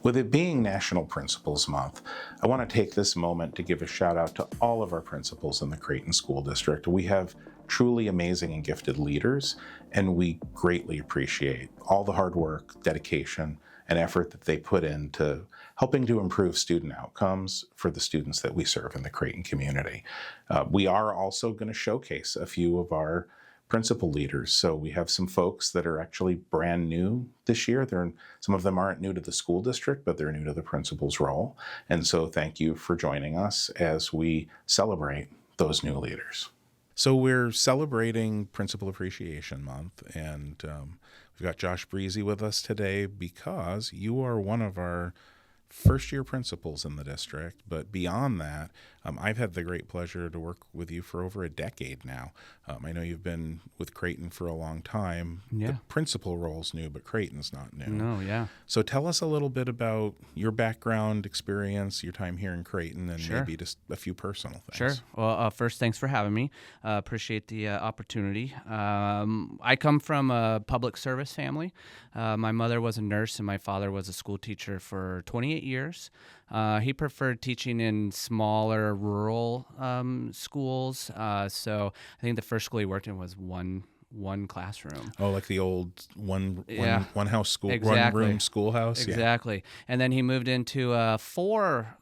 With it being National Principals Month, I want to take this moment to give a shout out to all of our principals in the Creighton School District. We have truly amazing and gifted leaders, and we greatly appreciate all the hard work, dedication, and effort that they put into helping to improve student outcomes for the students that we serve in the Creighton community. We are also going to showcase a few of our principal leaders. So we have some folks that are actually brand new this year. Some of them aren't new to the school district, but they're new to the principal's role. And so thank you for joining us as we celebrate those new leaders. So we're celebrating Principal Appreciation Month, and we've got Josh Briese with us today because you are one of our first-year principals in the district. But beyond that, I've had the great pleasure to work with you for over a decade now. I know you've been with Creighton for a long time. Yeah. The principal role's new, but Creighton's not new. No, yeah. So tell us a little bit about your background, experience, your time here in Creighton, and Sure. maybe just a few personal things. Sure. Well, first, thanks for having me. Appreciate the opportunity. I come from a public service family. My mother was a nurse and my father was a school teacher for 28 years. He preferred teaching in smaller rural schools. So I think the first school he worked in was one classroom. Oh, like the old one house school, Exactly. one room schoolhouse. Exactly. And then he moved into a four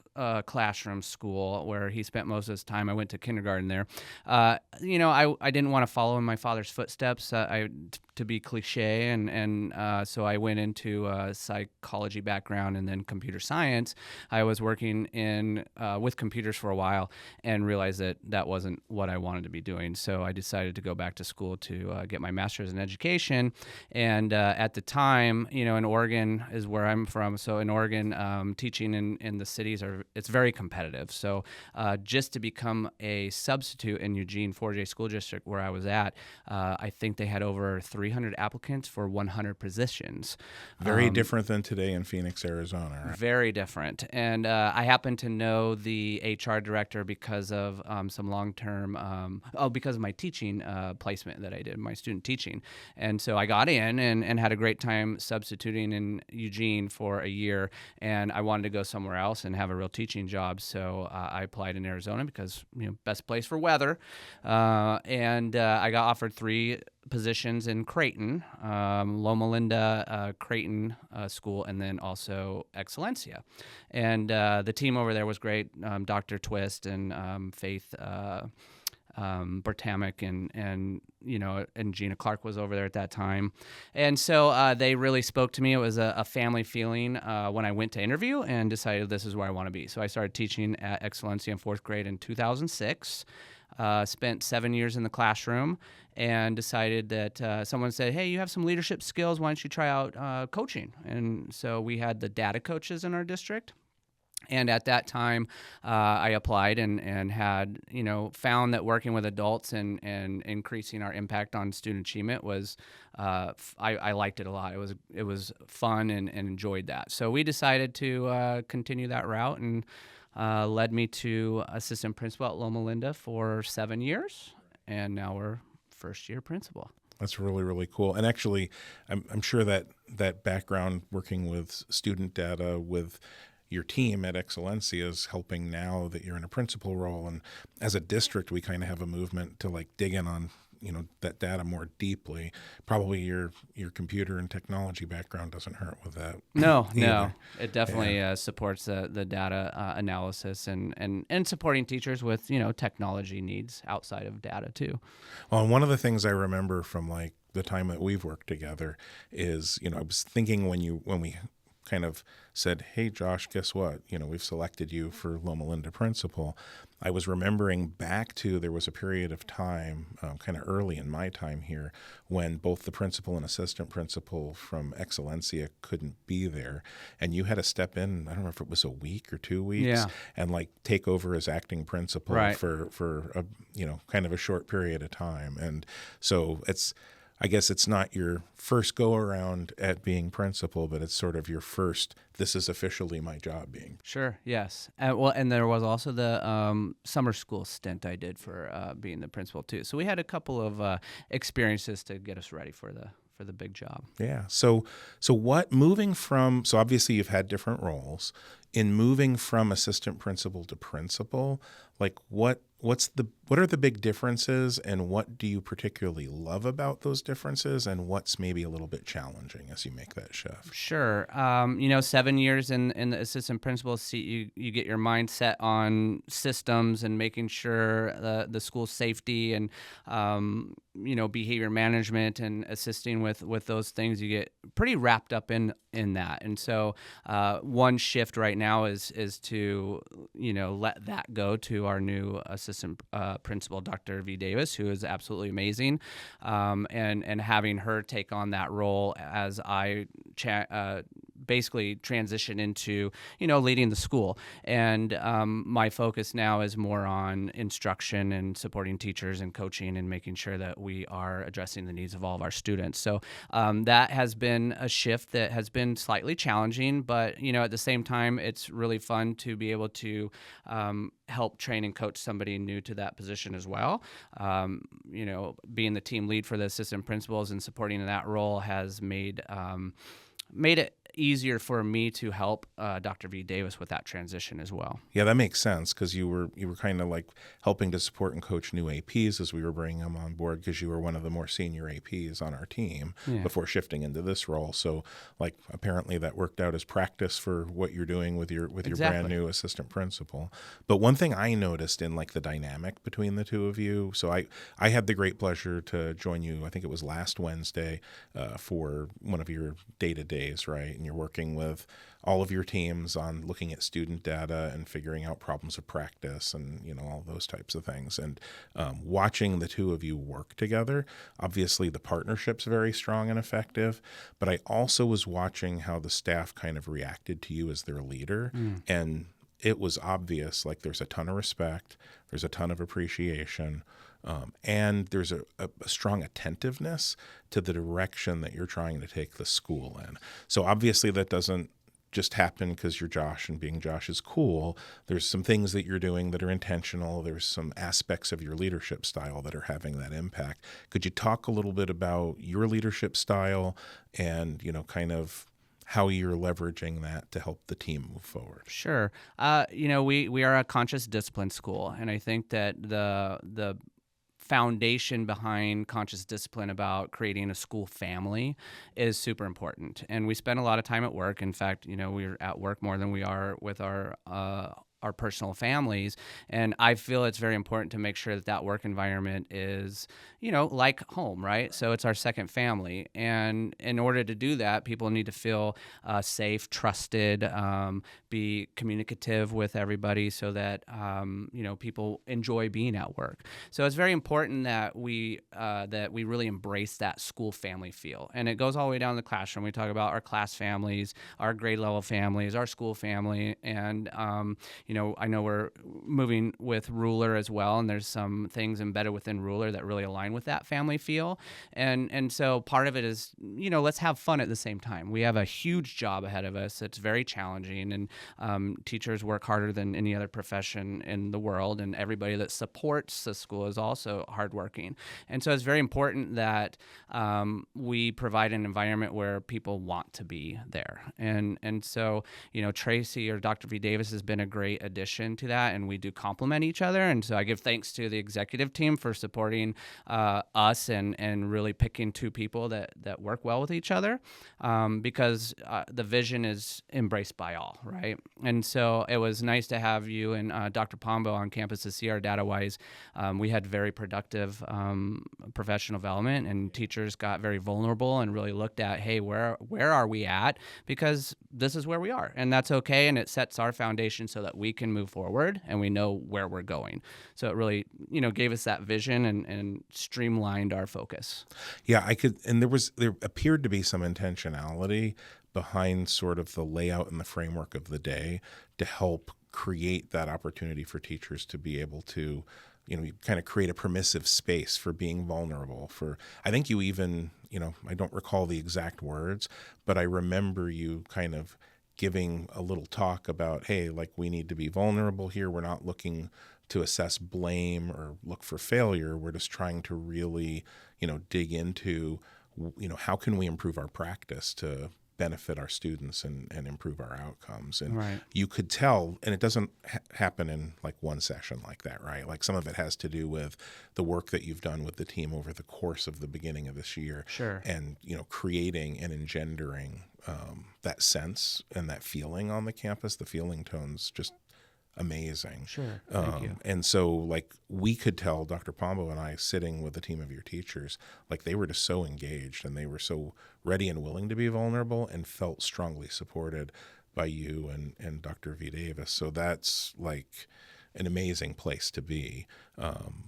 classroom school where he spent most of his time. I went to kindergarten there. I didn't want to follow in my father's footsteps. To be cliche, and so I went into a psychology background and then computer science. I was working with computers for a while and realized that wasn't what I wanted to be doing. So I decided to go back to school to get my master's in education. And at the time, in Oregon is where I'm from. So in Oregon, teaching in the cities it's very competitive. So just to become a substitute in Eugene 4J School District where I was at, I think they had over 300 applicants for 100 positions. Very different than today in Phoenix, Arizona. Right? Very different. And I happen to know the HR director because of some long-term, because of my teaching placement that I did, my student teaching. And so I got in and had a great time substituting in Eugene for a year. And I wanted to go somewhere else and have a real teaching job. So I applied in Arizona because, best place for weather. And I got offered 3 positions in Creighton, Loma Linda, Creighton School, and then also Excellencia. And the team over there was great. Dr. Twist and Faith Bertamic and Gina Clark was over there at that time. And so they really spoke to me. It was a family feeling when I went to interview and decided this is where I want to be. So I started teaching at Excellencia in 4th grade in 2006. Spent 7 years in the classroom and decided that someone said, hey, you have some leadership skills. Why don't you try out coaching? And so we had the data coaches in our district. And at that time, I applied and had, found that working with adults and increasing our impact on student achievement was, I liked it a lot. It was fun and enjoyed that. So we decided to continue that route and led me to assistant principal at Loma Linda for 7 years, and now we're first-year principal. That's really, really cool. And actually, I'm sure that background working with student data with your team at Excellencia is helping now that you're in a principal role. And as a district, we kind of have a movement to dig in on that data more deeply. Probably your computer and technology background doesn't hurt with that. No, it definitely supports the data analysis and supporting teachers with technology needs outside of data too. Well, and one of the things I remember from the time that we've worked together is I was thinking when we kind of said, hey, Josh, guess what? We've selected you for Loma Linda principal. I was remembering back to there was a period of time kind of early in my time here when both the principal and assistant principal from Excellencia couldn't be there. And you had to step in, I don't know if it was a week or 2 weeks, and take over as acting principal for a, kind of a short period of time. And so I guess it's not your first go around at being principal, but it's sort of your first, this is officially my job being. Sure, yes. And there was also the summer school stint I did for being the principal too. So we had a couple of experiences to get us ready for the for the big job. Yeah. So what moving from, so obviously you've had different roles in moving from assistant principal to principal, like what are the big differences, and what do you particularly love about those differences, and what's maybe a little bit challenging as you make that shift? Sure. 7 years in the assistant principal seat, you get your mindset on systems and making sure the school safety and behavior management and assisting with those things. You get pretty wrapped up in that, and so one shift right now is to let that go to our new assistant principal, Dr. V. Davis, who is absolutely amazing, and having her take on that role as I basically transition into leading the school. And my focus now is more on instruction and supporting teachers and coaching and making sure that we are addressing the needs of all of our students. So that has been a shift that has been slightly challenging, but at the same time, it's really fun to be able to help train and coach somebody new to that position as well. Being the team lead for the assistant principals and supporting that role has made it easier for me to help Dr. V. Davis with that transition as well. Yeah, that makes sense, because you were kind of like helping to support and coach new APs as we were bringing them on board, because you were one of the more senior APs on our team before shifting into this role. So like apparently that worked out as practice for what you're doing with your brand new assistant principal. But one thing I noticed in like the dynamic between the two of you, so I had the great pleasure to join you, I think it was last Wednesday, for one of your data-days, right? And you're working with all of your teams on looking at student data and figuring out problems of practice and all those types of things. And watching the two of you work together, obviously the partnership's very strong and effective, but I also was watching how the staff kind of reacted to you as their leader. And it was obvious, like there's a ton of respect, there's a ton of appreciation, and there's a strong attentiveness to the direction that you're trying to take the school in. So obviously that doesn't just happen because you're Josh and being Josh is cool. There's some things that you're doing that are intentional. There's some aspects of your leadership style that are having that impact. Could you talk a little bit about your leadership style and, kind of how you're leveraging that to help the team move forward? Sure. We are a conscious discipline school, and I think that the foundation behind conscious discipline about creating a school family is super important. And we spend a lot of time at work. In fact, we're at work more than we are with our personal families. And I feel it's very important to make sure that work environment is, like home, right? So it's our second family. And in order to do that, people need to feel safe, trusted, be communicative with everybody so that, people enjoy being at work. So it's very important that we really embrace that school family feel. And it goes all the way down to the classroom. We talk about our class families, our grade level families, our school family, and I know we're moving with Ruler as well, and there's some things embedded within Ruler that really align with that family feel. And so part of it is, let's have fun at the same time. We have a huge job ahead of us. It's very challenging, and teachers work harder than any other profession in the world, and everybody that supports the school is also hardworking. And so it's very important that we provide an environment where people want to be there. And so, Tracy or Dr. V. Davis has been a great addition to that, and we do complement each other. And so I give thanks to the executive team for supporting us and really picking two people that work well with each other, because the vision is embraced by all, right? And so it was nice to have you and Dr. Pombo on campus to see our data-wise. We had very productive professional development, and teachers got very vulnerable and really looked at, hey, where are we at? Because this is where we are, and that's okay, and it sets our foundation so that we can move forward and we know where we're going. So it really, gave us that vision and streamlined our focus. Yeah, and there appeared to be some intentionality behind sort of the layout and the framework of the day to help create that opportunity for teachers to be able to, kind of create a permissive space for being vulnerable. I think you even, I don't recall the exact words, but I remember you kind of giving a little talk about, hey, like we need to be vulnerable here. We're not looking to assess blame or look for failure. We're just trying to really, dig into how can we improve our practice to benefit our students and improve our outcomes. And Right. you could tell, and it doesn't happen in like one session like that, right? Like some of it has to do with the work that you've done with the team over the course of the beginning of this year. Sure. And, creating and engendering that sense and that feeling on the campus. The feeling tone's just amazing. Sure. Thank you. And so like we could tell, Dr. Pombo and I sitting with a team of your teachers, like they were just so engaged and they were so ready and willing to be vulnerable and felt strongly supported by you and Dr. V. Davis. So that's like an amazing place to be.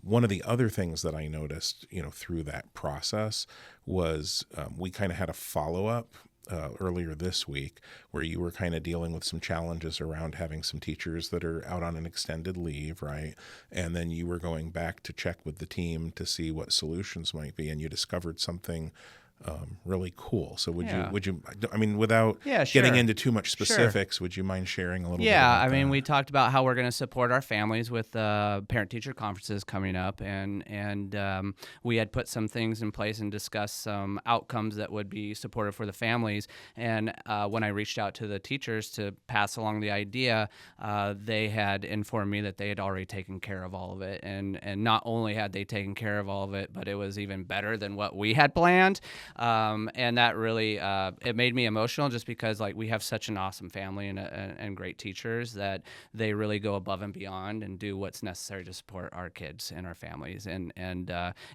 One of the other things that I noticed, through that process was we kind of had a follow-up earlier this week where you were kind of dealing with some challenges around having some teachers that are out on an extended leave, right? And then you were going back to check with the team to see what solutions might be, and you discovered something really cool. So would you, without getting into too much specifics, would you mind sharing a little bit about that? We talked about how we're going to support our families with parent-teacher conferences coming up, and we had put some things in place and discussed some outcomes that would be supportive for the families. And when I reached out to the teachers to pass along the idea, they had informed me that they had already taken care of all of it. And not only had they taken care of all of it, but it was even better than what we had planned. And that really, it made me emotional just because like we have such an awesome family and great teachers that they really go above and beyond and do what's necessary to support our kids and our families. And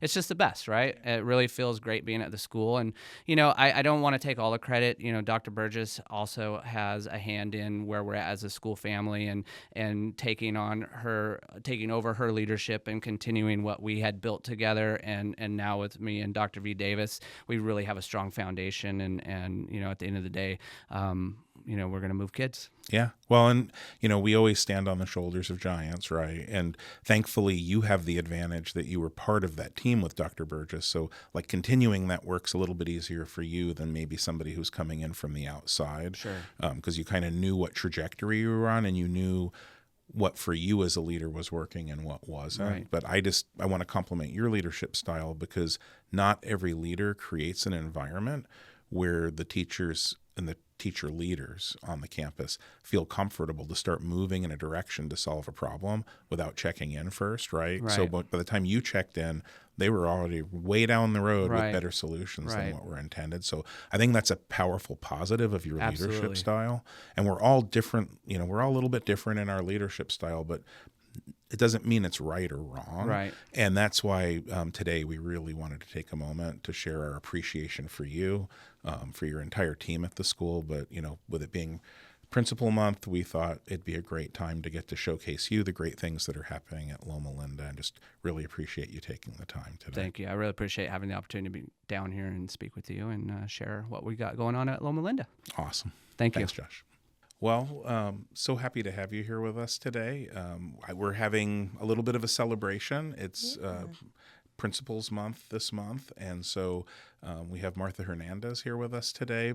it's just the best, right? It really feels great being at the school. And, I don't want to take all the credit. Dr. Burgess also has a hand in where we're at as a school family and taking over her leadership and continuing what we had built together. And now with me and Dr. V. Davis, we really have a strong foundation, and at the end of the day, we're going to move kids. Yeah. Well, and, we always stand on the shoulders of giants, right? And thankfully you have the advantage that you were part of that team with Dr. Burgess. So like continuing that work's a little bit easier for you than maybe somebody who's coming in from the outside. Sure. Because you kind of knew what trajectory you were on and you knew what for you as a leader was working and what wasn't. Right. But I want to compliment your leadership style because not every leader creates an environment where the teachers and the teacher leaders on the campus feel comfortable to start moving in a direction to solve a problem without checking in first, right? So by the time you checked in, they were already way down the road with better solutions than what were intended. So I think that's a powerful positive of your leadership style. And we're all different, we're all a little bit different in our leadership style, but it doesn't mean it's right or wrong. Right. And that's why today we really wanted to take a moment to share our appreciation for you, for your entire team at the school. But, with it being Principal Month, we thought it'd be a great time to get to showcase you, the great things that are happening at Loma Linda, and just really appreciate you taking the time today. Thank you. I really appreciate having the opportunity to be down here and speak with you and share what we got going on at Loma Linda. Awesome. Thanks, Josh. Well, so happy to have you here with us today. We're having a little bit of a celebration. It's Principal's Month this month, and so we have Martha Hernandez here with us today,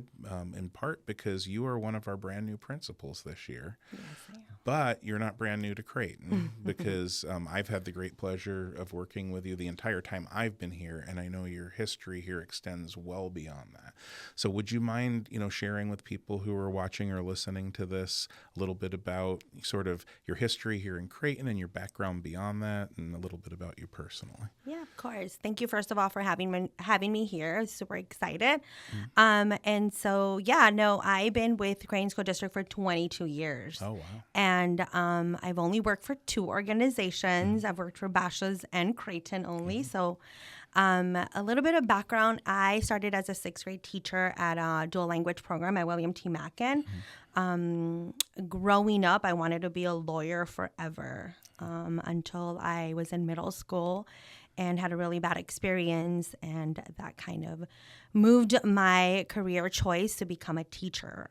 in part because you are one of our brand new principals this year. Yes, I am. But you're not brand new to Creighton because I've had the great pleasure of working with you the entire time I've been here, and I know your history here extends well beyond that. So would you mind, sharing with people who are watching or listening to this a little bit about sort of your history here in Creighton and your background beyond that, and a little bit about you personally? Yeah, of course. Thank you, first of all, for having me here. I'm super excited. And so, I've been with Creighton School District for 22 years. Oh, wow. And I've only worked for two organizations. I've worked for Basha's and Creighton only. So a little bit of background. I started as a sixth grade teacher at a dual language program at William T. Mackin. Growing up, I wanted to be a lawyer forever until I was in middle school and had a really bad experience, and that kind of moved my career choice to become a teacher.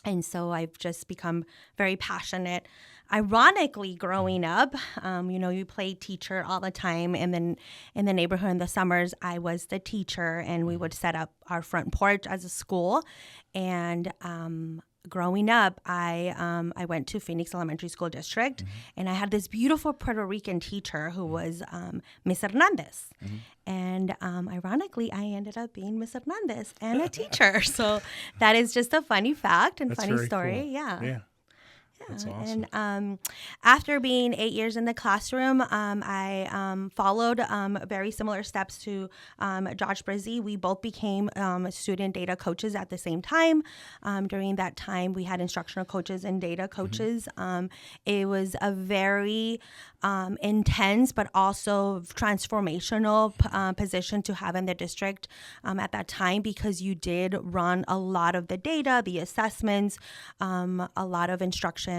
And so I've just become very passionate. Ironically, growing up, you play teacher all the time. And then in the neighborhood in the summers, I was the teacher, and we would set up our front porch as a school. And growing up, I went to Phoenix Elementary School District, and I had this beautiful Puerto Rican teacher who was Miss Hernandez. And ironically, I ended up being Miss Hernandez and a teacher. So that is just a funny fact and That's funny very story. cool. Yeah. That's awesome. And after being 8 years in the classroom, I followed very similar steps to Josh Briese. We both became student data coaches at the same time. During that time, we had instructional coaches and data coaches. It was a very intense but also transformational position to have in the district at that time, because you did run a lot of the data, the assessments, a lot of instruction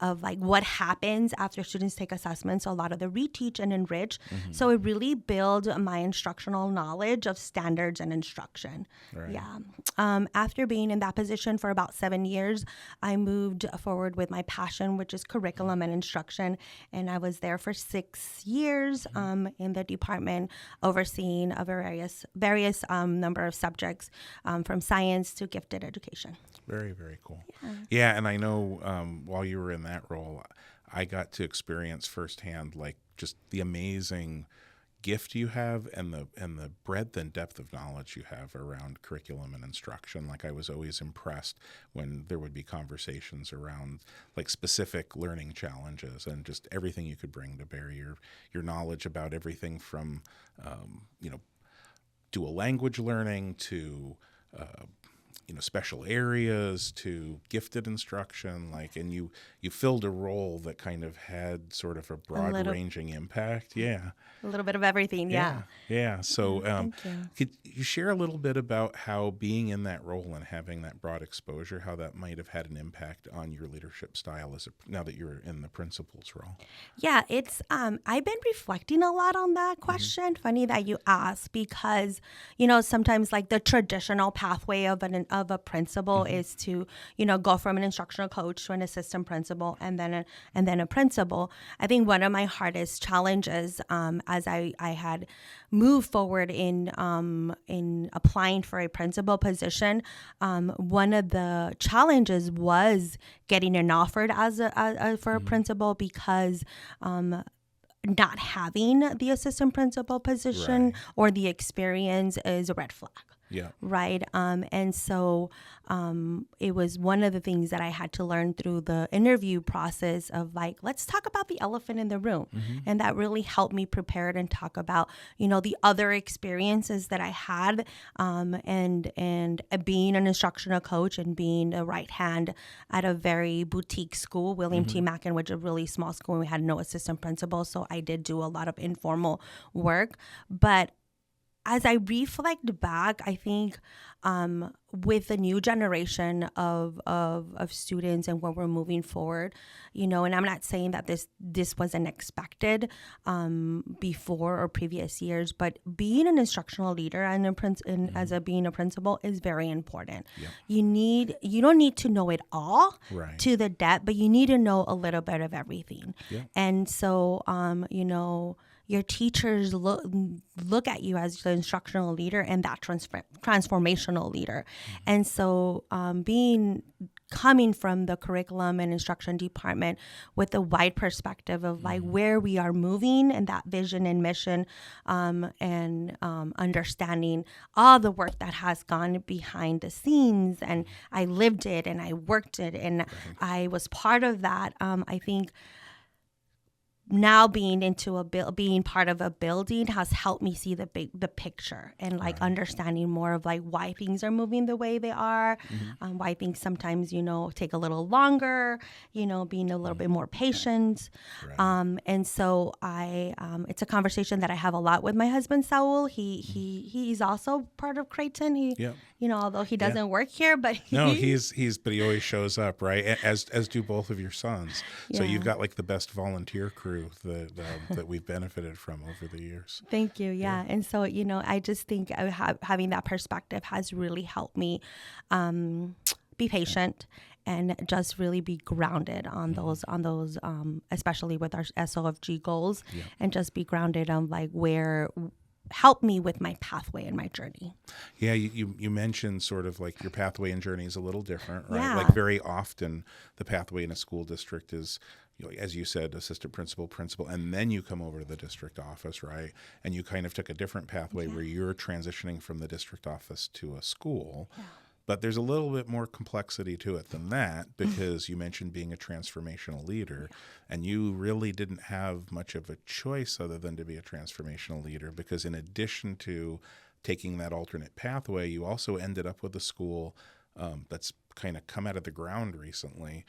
of like what happens after students take assessments, a lot of the reteach and enrich. So it really built my instructional knowledge of standards and instruction. Right. Yeah. After being in that position for about 7 years, I moved forward with my passion, which is curriculum and instruction. And I was there for 6 years in the department, overseeing a various number of subjects, from science to gifted education. Very, very cool. Yeah, and I know while you were in that role, I got to experience firsthand like just the amazing gift you have and the breadth and depth of knowledge you have around curriculum and instruction. Like I was always impressed when there would be conversations around like specific learning challenges and just everything you could bring to bear, your knowledge about everything from dual language learning to special areas to gifted instruction, and you filled a role that kind of had sort of a broad-ranging impact. Yeah. A little bit of everything, yeah. Yeah. So Thank you. could you share a little bit about how being in that role and having that broad exposure, how that might have had an impact on your leadership style now that you're in the principal's role? Yeah, it's I've been reflecting a lot on that question. Funny that you ask, because sometimes like the traditional pathway of a principal is to go from an instructional coach to an assistant principal and then a principal. I think one of my hardest challenges as I had moved forward in applying for a principal position, one of the challenges was getting an offer for a principal, because not having the assistant principal position or the experience is a red flag. Yeah. Right. And so it was one of the things that I had to learn through the interview process of like, let's talk about the elephant in the room. And that really helped me prepare and talk about, the other experiences that I had, and being an instructional coach and being the right hand at a very boutique school, William T. Mackin, which is a really small school, and we had no assistant principal. So I did do a lot of informal work. But as I reflect back, I think with the new generation of students and where we're moving forward, and I'm not saying that this wasn't expected before or previous years, but being an instructional leader and being a principal is very important. Yeah. You don't need to know it all to the depth, but you need to know a little bit of everything. Yeah. And so, your teachers look at you as the instructional leader and that transformational leader. And so coming from the curriculum and instruction department with a wide perspective of like where we are moving and that vision and mission, and understanding all the work that has gone behind the scenes, and I lived it and I worked it and I was part of that. I think now being part of a building has helped me see the picture and like understanding more of like why things are moving the way they are, why things sometimes take a little longer, being a little bit more patient. And so it's a conversation that I have a lot with my husband Saul. He's also part of Creighton. Although he doesn't work here, but but he always shows up, right? As do both of your sons. So you've got like the best volunteer crew that we've benefited from over the years. Thank you. Yeah. And so, I just think having that perspective has really helped me be patient and just really be grounded on those, especially with our SOFG goals, and just be grounded on like where helped me with my pathway and my journey. Yeah, you mentioned sort of like your pathway and journey is a little different, right? Yeah. Like very often the pathway in a school district is, as you said, assistant principal, and then you come over to the district office, right? And you kind of took a different pathway where you're transitioning from the district office to a school. Yeah. But there's a little bit more complexity to it than that, because you mentioned being a transformational leader, and you really didn't have much of a choice other than to be a transformational leader, because in addition to taking that alternate pathway, you also ended up with a school that's kind of come out of the ground recently.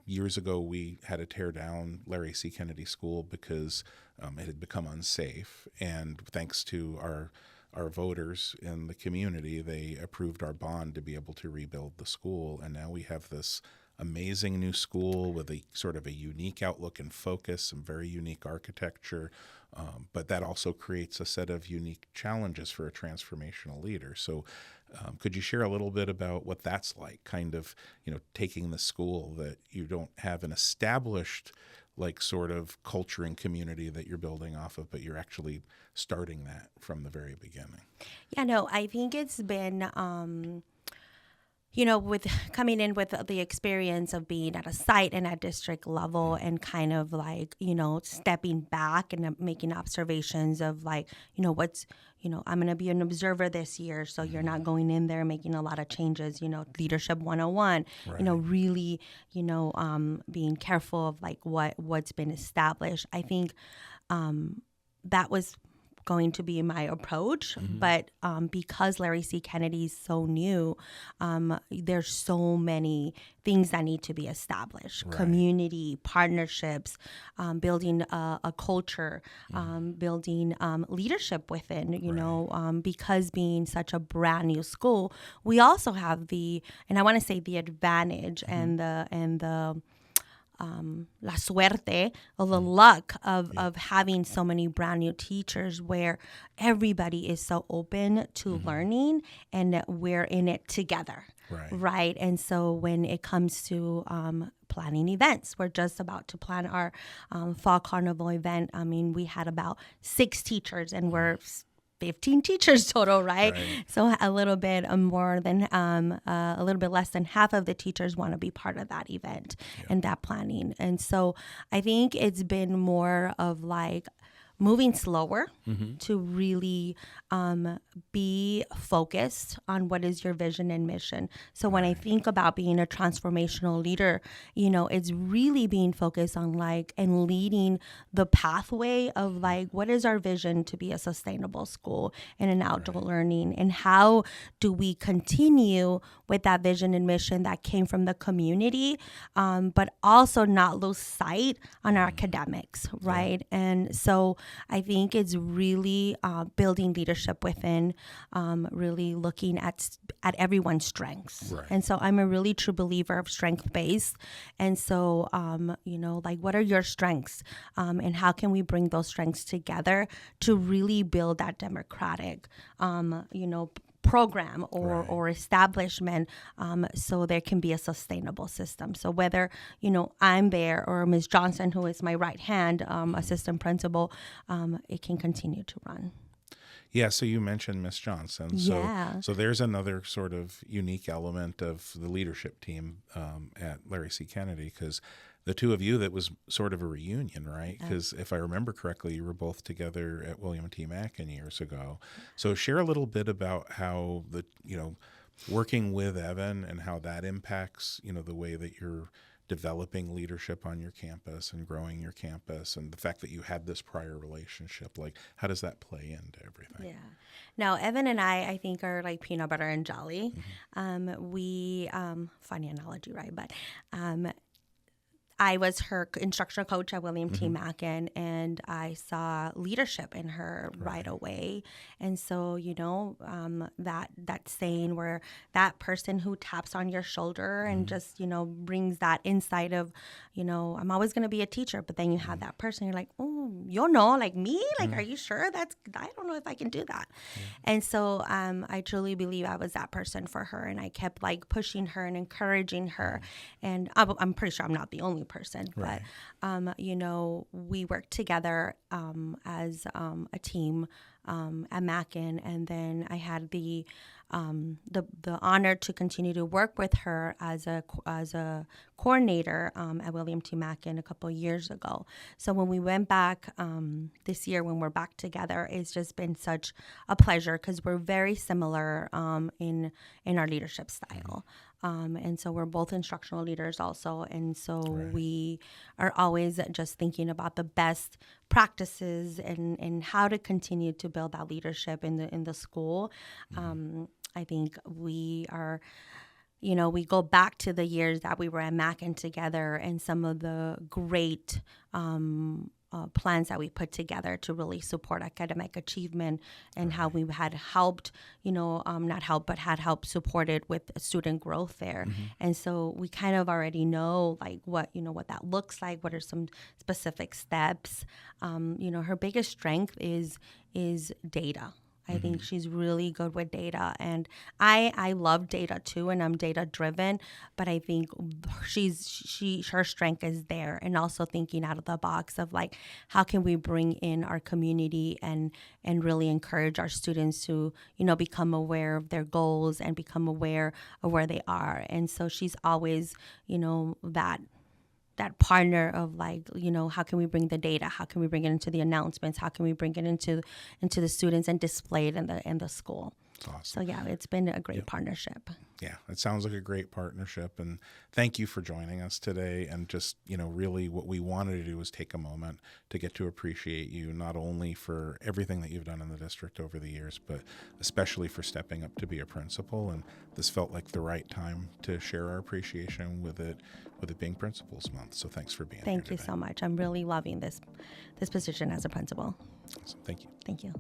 Years ago, we had to tear down Larry C. Kennedy School because it had become unsafe, and thanks to our voters in the community, they approved our bond to be able to rebuild the school. And now we have this amazing new school with a sort of a unique outlook and focus, some very unique architecture. But that also creates a set of unique challenges for a transformational leader. So could you share a little bit about what that's like, kind of, taking the school that you don't have an established like sort of culture and community that you're building off of, but you're actually starting that from the very beginning? Yeah, no, I think it's been, with coming in with the experience of being at a site and at district level, and kind of like, stepping back and making observations of like, I'm going to be an observer this year. So you're not going in there making a lot of changes, leadership 101, Right. Really, being careful of like what's been established. I think that was going to be my approach, but because Larry C. Kennedy is so new, there's so many things that need to be established. Right. Community, partnerships, building a culture, building leadership within, because being such a brand new school, we also have the advantage and the la suerte, or the luck of having so many brand new teachers, where everybody is so open to learning, and we're in it together. Right. And so when it comes to planning events, we're just about to plan our fall carnival event. I mean, we had about 6 teachers, and we're 15 teachers total, right? So a little bit more than a little bit less than half of the teachers want to be part of that event and that planning. And so I think it's been more of like moving slower to really be focused on what is your vision and mission. So when I think about being a transformational leader, it's really being focused on like and leading the pathway of like, what is our vision to be a sustainable school and an outdoor learning, and how do we continue with that vision and mission that came from the community, but also not lose sight on our academics, right? And so I think it's really building leadership within, really looking at everyone's strengths. And so I'm a really true believer of strength-based. And so, like, what are your strengths? And how can we bring those strengths together to really build that democratic, program or establishment, so there can be a sustainable system. So whether, I'm there or Ms. Johnson, who is my right hand assistant principal, it can continue to run. Yeah, so you mentioned Miss Johnson. So there's another sort of unique element of the leadership team at Larry C. Kennedy, because the two of you, that was sort of a reunion, right? Because if I remember correctly, you were both together at William T. Mackin years ago. So share a little bit about how working with Evan and how that impacts, the way that you're developing leadership on your campus and growing your campus, and the fact that you had this prior relationship. Like, how does that play into everything? Yeah. Now, Evan and I think, are like peanut butter and jelly. We, funny analogy, right? But I was her instructional coach at William T. Mackin, and I saw leadership in her right away. And so, that saying where that person who taps on your shoulder and just, brings that insight of, I'm always going to be a teacher. But then you have that person, you're like, oh, like me? Like, are you sure? I don't know if I can do that. And so I truly believe I was that person for her. And I kept like pushing her and encouraging her. And I'm pretty sure I'm not the only person, but we work together as a team at Mackin, and then I had the honor to continue to work with her as a coordinator at William T. Mackin a couple of years ago. So when we went back this year, when we're back together, it's just been such a pleasure because we're very similar in our leadership style. And so we're both instructional leaders also. And so we are always just thinking about the best practices and how to continue to build that leadership in the school. I think we are, we go back to the years that we were at Mackin together and some of the great plans that we put together to really support academic achievement and how we had helped, not helped, but had helped supported with student growth there. And so we kind of already know like what that looks like, what are some specific steps. Her biggest strength is data. I think she's really good with data, and I love data too, and I'm data driven. But I think her strength is there, and also thinking out of the box of like how can we bring in our community and really encourage our students to become aware of their goals and become aware of where they are. And so she's always that partner of like, how can we bring the data? How can we bring it into the announcements? How can we bring it into the students and display it in the school? That's awesome. So yeah, it's been a great partnership. Yeah, it sounds like a great partnership. And thank you for joining us today. And just, really what we wanted to do was take a moment to get to appreciate you, not only for everything that you've done in the district over the years, but especially for stepping up to be a principal. And this felt like the right time to share our appreciation with it being Principals Month. So thanks for being here Thank you today. so much. I'm really loving this position as a principal. Awesome. Thank you. Thank you.